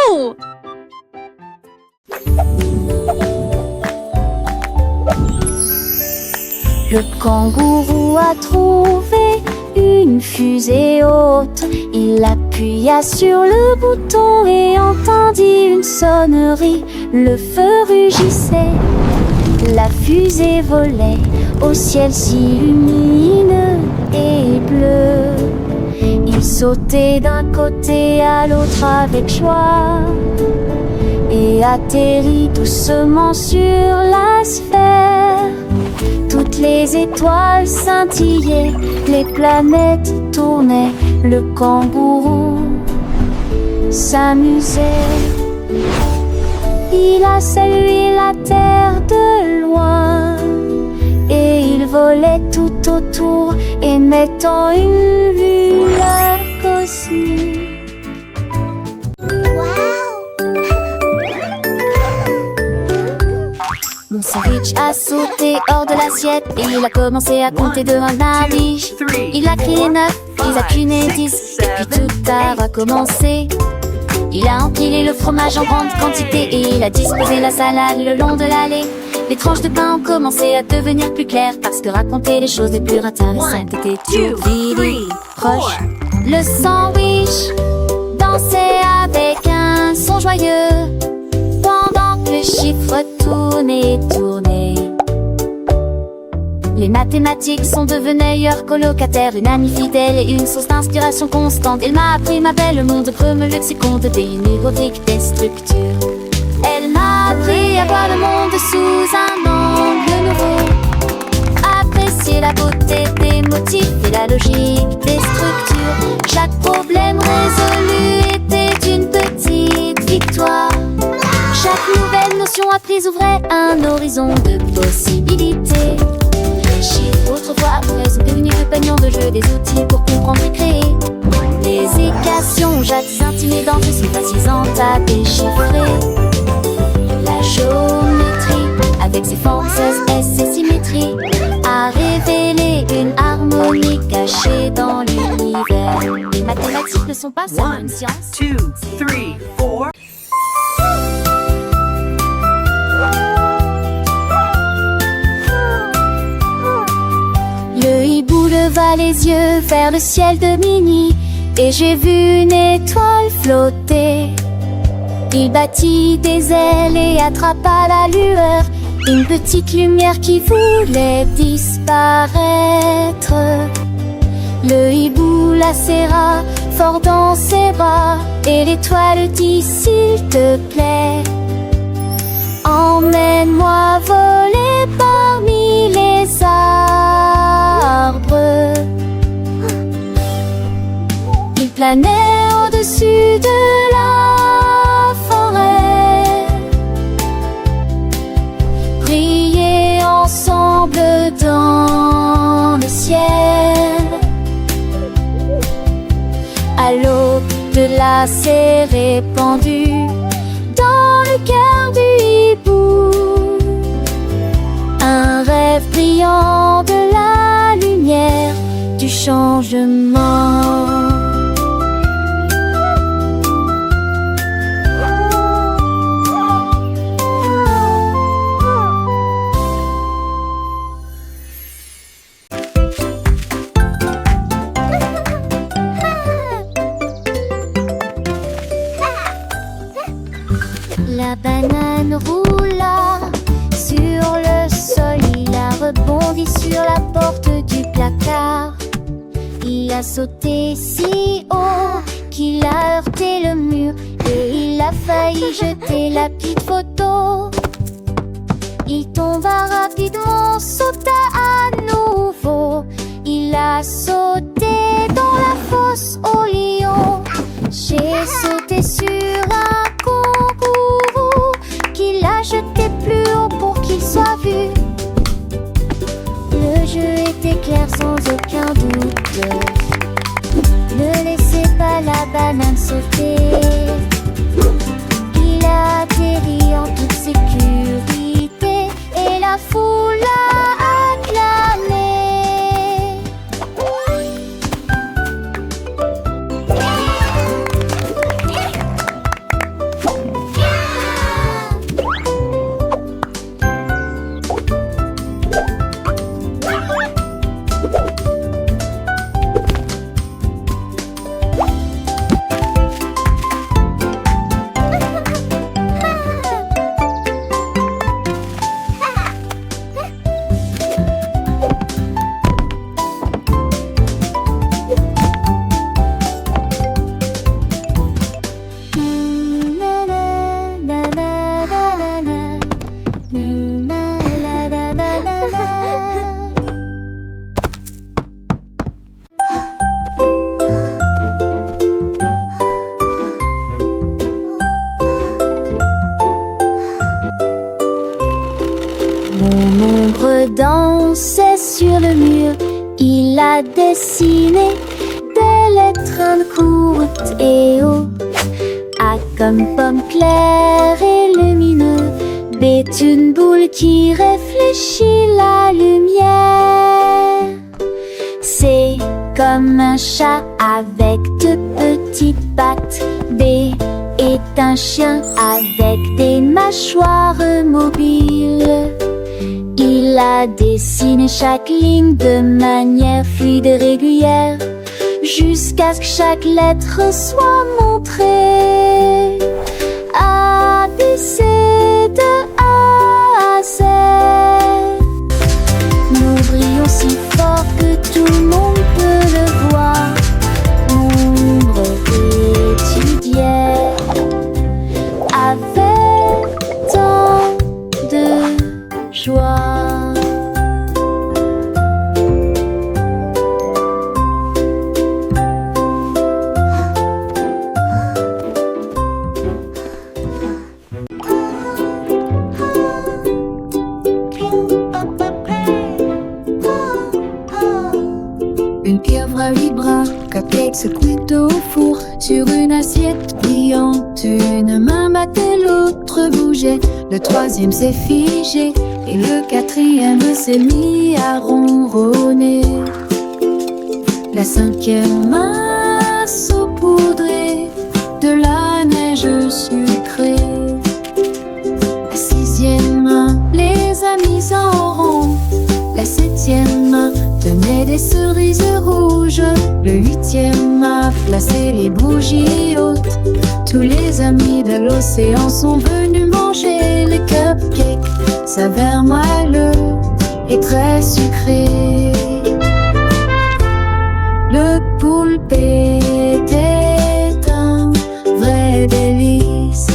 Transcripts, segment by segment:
Wouhou! Le kangourou a trouvé une fusée haute. Il appuya sur le bouton et entendit une sonnerie. Le feu rugissait, la fusée volait au ciel si lumineux et bleu. Il sautait d'un côté à l'autre avec joie et atterrit doucement sur la sphère. Toutes les étoiles scintillaient, les planètes tournaient, le kangourou s'amusait. Il a salué la terre de loin et il volait tout autour, émettant une lueur cosmique. Mon sandwich a sauté hors de l'assiette et il a commencé à compter de 1 à 10. Il a crié 9, il a cuné 10 et puis tout a recommencé. Il a empilé le fromage en grande quantité et il a disposé la salade le long de l'allée. Les tranches de pain ont commencé à devenir plus claires parce que raconter les choses les plus intéressantes était tout vide proche. Le sandwich dansait avec un son joyeux pendant que le chiffre tournait et tournait. Les mathématiques sont devenues meilleurs colocataires, une amie fidèle et une source d'inspiration constante. Elle m'a appris ma belle monde comme le lexicon de des numériques des structures. Elle m'a appris à voir le monde sous un angle nouveau, apprécier la beauté des motifs et la logique des structures. Chaque problème résolu était une petite victoire. Chaque nouvelle notion apprise ouvrait un horizon de possibilités. Les chiffres autrefois sont devenus le panier de jeu, des outils pour comprendre et créer. Les équations jadis intimidantes sont fascinantes à déchiffrer. La géométrie, avec ses formes et ses symétries, a révélé une harmonie cachée dans l'univers. Les mathématiques ne sont pas seulement une science. 1, 2, 3, 4. Le hibou leva les yeux vers le ciel de minuit et j'ai vu une étoile flotter. Il battit des ailes et attrapa la lueur, une petite lumière qui voulait disparaître. Le hibou la serra fort dans ses bras et l'étoile dit: s'il te plaît, emmène-moi voler parmi les arbres. Il planait au-dessus de la forêt, briller ensemble dans le ciel. À l'aube de la s'est répandue dans le cœur du hibou un rêve brillant de la lumière du changement. La banane roula sur le sol, il a rebondi sur la porte du placard. Il a sauté si haut qu'il a heurté le mur et il a failli jeter la petite photo. Il tomba rapidement, sauta à nouveau. Il a sauté dans la fosse au lion. J'ai sauté sur un kangourou qu'il a jeté plus haut pour qu'il soit vu. Le jeu était clair sans aucun doute. Ne laissez pas la banane sauter. Il a atterri en toute sécurité et la foule a acclamé. a dessiné des lettres courtes et hautes. A comme pomme claire et lumineux. B est une boule qui réfléchit la lumière. C comme un chat avec deux petites pattes. D est un chien avec des mâchoires mobiles. Il a dessiné chaque ligne de manière fluide et régulière, jusqu'à ce que chaque lettre soit montrée. A, B, C, de A à Z. Nous brillons si fort que tout le monde peut le voir. L'ombre étudiait avec tant de joie. Une pieuvre à 8 bras, cupcake se cuit au four. Sur une assiette brillante, une main battait, l'autre bougeait. Le troisième s'est figé et le quatrième s'est mis à ronronner. La cinquième main saupoudrée de la neige sucrée. La sixième main les a mis en rond. La septième main tenait des cerises rouges. Le huitième a placé les bougies hautes. Tous les amis de l'océan sont venus manger les cupcakes. Saveur moelleux et très sucré. Le poulpe était un vrai délice.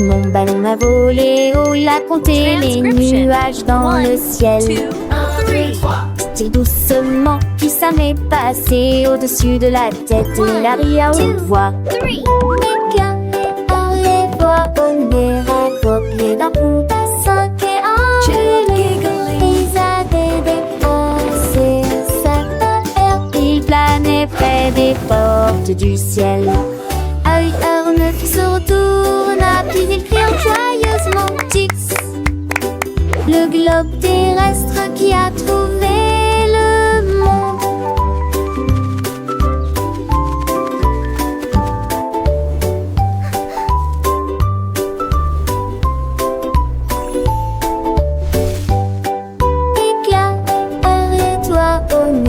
Mon ballon a volé haut, il a compté les nuages dans le ciel. 2, 3. C'est doucement qui ça m'est passé au-dessus de la tête. Il a ri à haute voix. Les gars, les voix, on est raccrochés d'un coup à 5 et un. Ils avaient dépensé sa terre. Ils planaient près des portes du ciel. À 8h09, il se retourna, puis il cria joyeusement Tix. Le globe terrestre qui a trouvé le monde. Éclaire, et toi, on